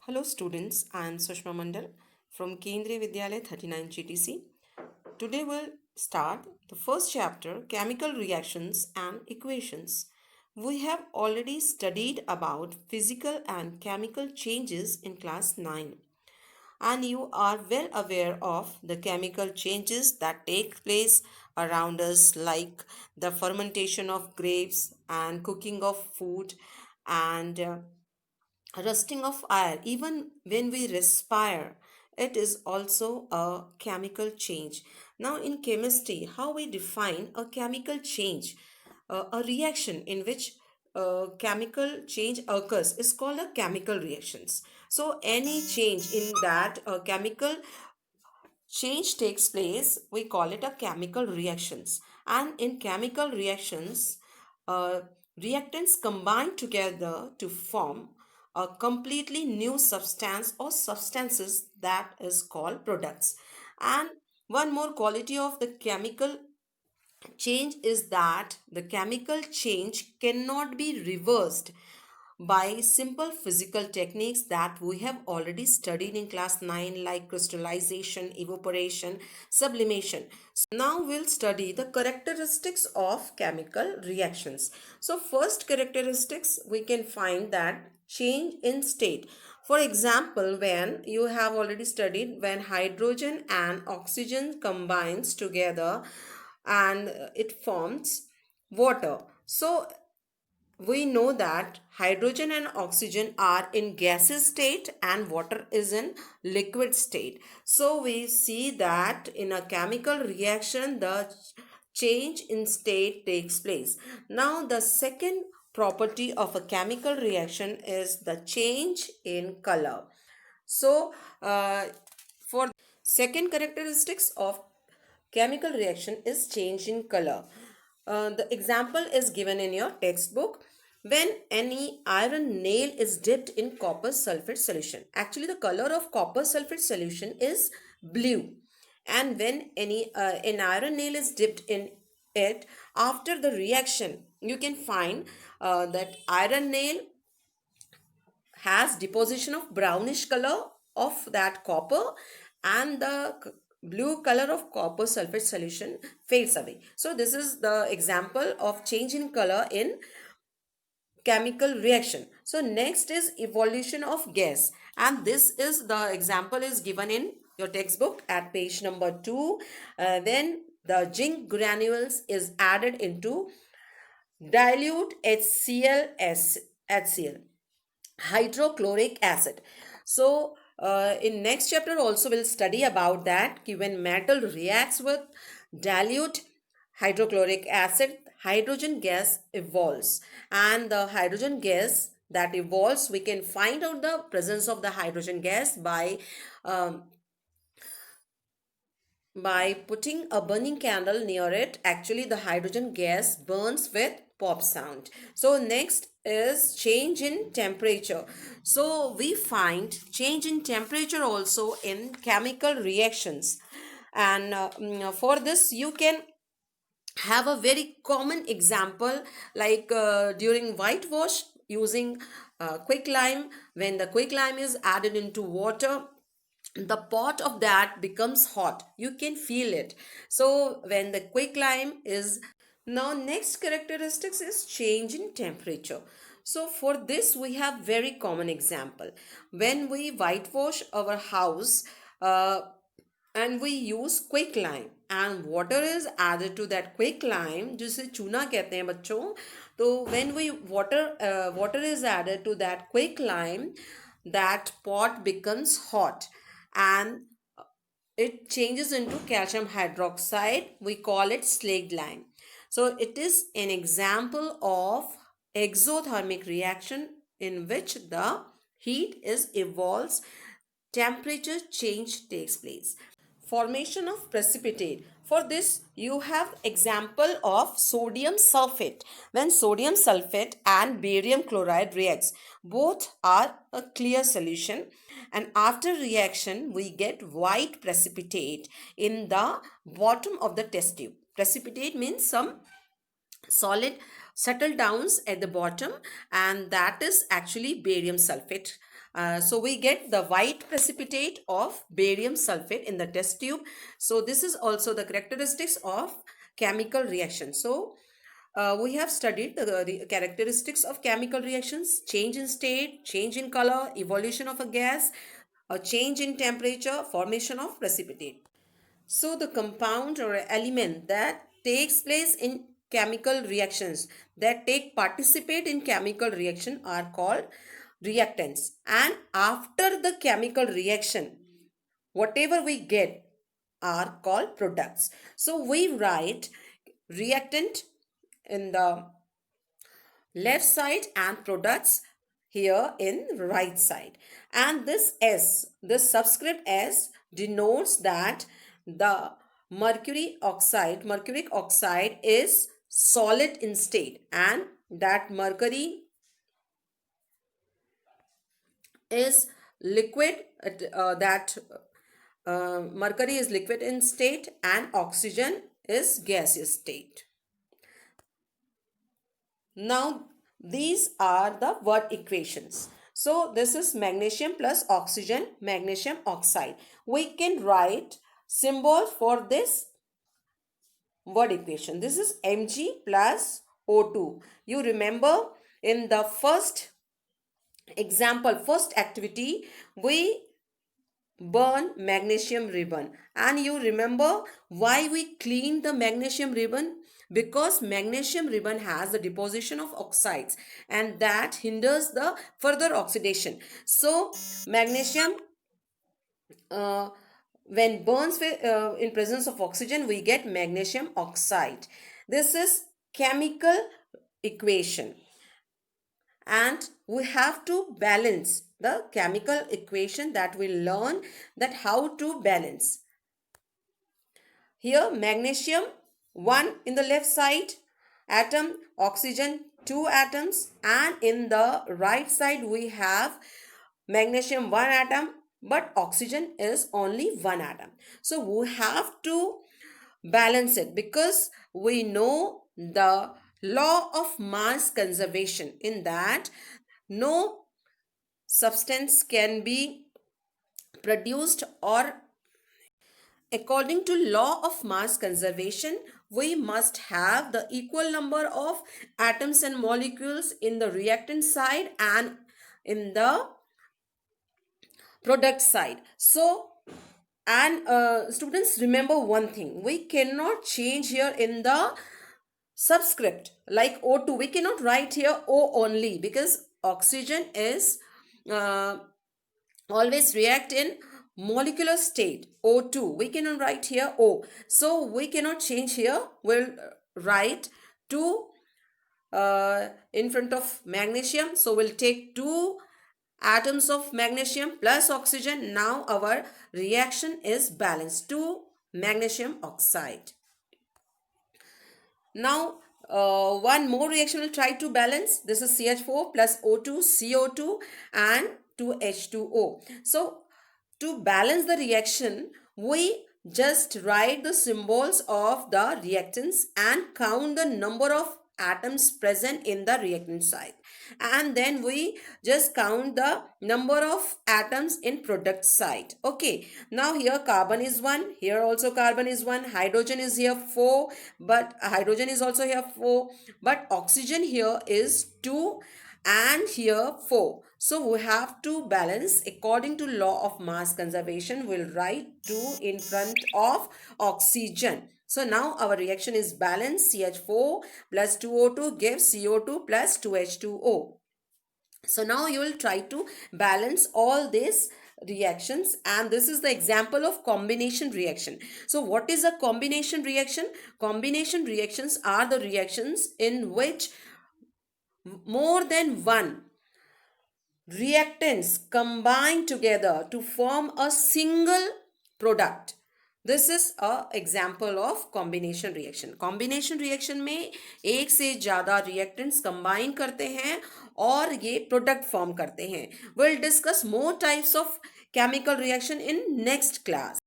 Hello students, I am Sushma Mandal from Kendriya Vidyalaya 39 GTC. Today we'll start the first chapter, Chemical Reactions and Equations. We have already studied about physical and chemical changes in class 9, and you are well aware of the chemical changes that take place around us, like the fermentation of grapes and cooking of food and rusting of air. Even when we respire, it is also a chemical change. Now in chemistry, how we define a chemical change, a reaction in which chemical change occurs is called a chemical reactions. So any change in that chemical change takes place, we call it a chemical reactions. And in chemical reactions, uh, reactants combine together to form a completely new substance or substances that is called products. And one more quality of the chemical change is that the chemical change cannot be reversed by simple physical techniques that we have already studied in class 9, like crystallization, evaporation, sublimation. So now we'll study the characteristics of chemical reactions. So first characteristics, we can find that change in state. For example, when you have already studied, when hydrogen and oxygen combines together and it forms water. So we know that hydrogen and oxygen are in gaseous state and water is in liquid state. So we see that in a chemical reaction the change in state takes place. Now the second property of a chemical reaction is the change in color. So for second characteristics of chemical reaction is change in color. The example is given in your textbook. When any iron nail is dipped in copper sulfate solution, actually the color of copper sulfate solution is blue. And when an iron nail is dipped in it, after the reaction, you can find that iron nail has deposition of brownish color of that copper, and the blue color of copper sulfate solution fades away. So this is the example of change in color in chemical reaction. So next is evolution of gas, and this is the example is given in your textbook at page number 2. Then the zinc granules is added into dilute HCl, hydrochloric acid. So in next chapter also we'll study about that when metal reacts with dilute hydrochloric acid, hydrogen gas evolves, and the hydrogen gas that evolves, we can find out the presence of the hydrogen gas um, by putting a burning candle near it. Actually the hydrogen gas burns with pop sound. So next is change in temperature. So we find change in temperature also in chemical reactions, and for this you can have a very common example, like during whitewash using quicklime. When the quicklime is added into water, the pot of that becomes hot, you can feel it. So when the quicklime is, now next characteristics is change in temperature. So for this we have very common example. When we whitewash our house, uh, and we use quicklime and water is added to that quicklime, जिसे चूना कहते हैं बच्चों. तो when we water is added to that quicklime, that pot becomes hot and it changes into calcium hydroxide. We call it slaked lime. So it is an example of exothermic reaction in which the heat is evolves, temperature change takes place. Formation of precipitate. For this you have example of sodium sulfate. When sodium sulfate and barium chloride reacts, both are a clear solution, and after reaction we get white precipitate in the bottom of the test tube. Precipitate means some solid settle downs at the bottom, and that is actually barium sulfate. So we get the white precipitate of barium sulfate in the test tube. So this is also the characteristics of chemical reaction. So we have studied the characteristics of chemical reactions: change in state, change in color, evolution of a gas, a change in temperature, formation of precipitate. So the compound or element that takes place in chemical reactions, that take participate in chemical reaction, are called reactants. And after the chemical reaction, whatever we get are called products. So we write reactant in the left side and products here in right side. And this S, this subscript S, denotes that the mercuric oxide is solid in state, and that mercury is liquid, that mercury is liquid in state and oxygen is gaseous state. Now, these are the word equations. So, this is magnesium plus oxygen, magnesium oxide. We can write symbols for this word equation. This is Mg plus O2. You remember in the first example, first activity, we burn magnesium ribbon, and you remember why we clean the magnesium ribbon? Because magnesium ribbon has the deposition of oxides, and that hinders the further oxidation. So magnesium, uh, when burns in presence of oxygen, we get magnesium oxide. This is chemical equation, and we have to balance the chemical equation that we learn, that how to balance. Here magnesium 1 in the left side atom, oxygen 2 atoms, and in the right side we have magnesium 1 atom, but oxygen is only 1 atom. So we have to balance it, because we know the law of mass conservation, in that no substance can be produced, or according to law of mass conservation, we must have the equal number of atoms and molecules in the reactant side and in the product side. So, and students, remember one thing: we cannot change here in the subscript like O2. We cannot write here O only, because oxygen is uh, always react in molecular state O2. We cannot write here O. So we cannot change here. We'll write 2 in front of magnesium. So we'll take 2 atoms of magnesium plus oxygen. Now our reaction is balanced to magnesium oxide. Now one more reaction will try to balance. This is CH4 plus O2, CO2 and 2H2O. So to balance the reaction, we just write the symbols of the reactants and count the number of atoms present in the reactant side, and then we just count the number of atoms in product side. Okay, now here carbon is 1, here also carbon is 1, hydrogen is here 4, but hydrogen is also here 4, but oxygen here is 2 and here 4. So we have to balance according to law of mass conservation. We'll write 2 in front of oxygen. So now our reaction is balanced. CH4 plus 2O2 gives CO2 plus 2H2O. So now you will try to balance all these reactions, and this is the example of combination reaction. So what is a combination reaction? Combination reactions are the reactions in which more than one reactants combine together to form a single product. This is a example of combination reaction. Combination reaction में एक से ज़्यादा reactants combine करते हैं और ये product form करते हैं. Will discuss more types of chemical reaction in next class.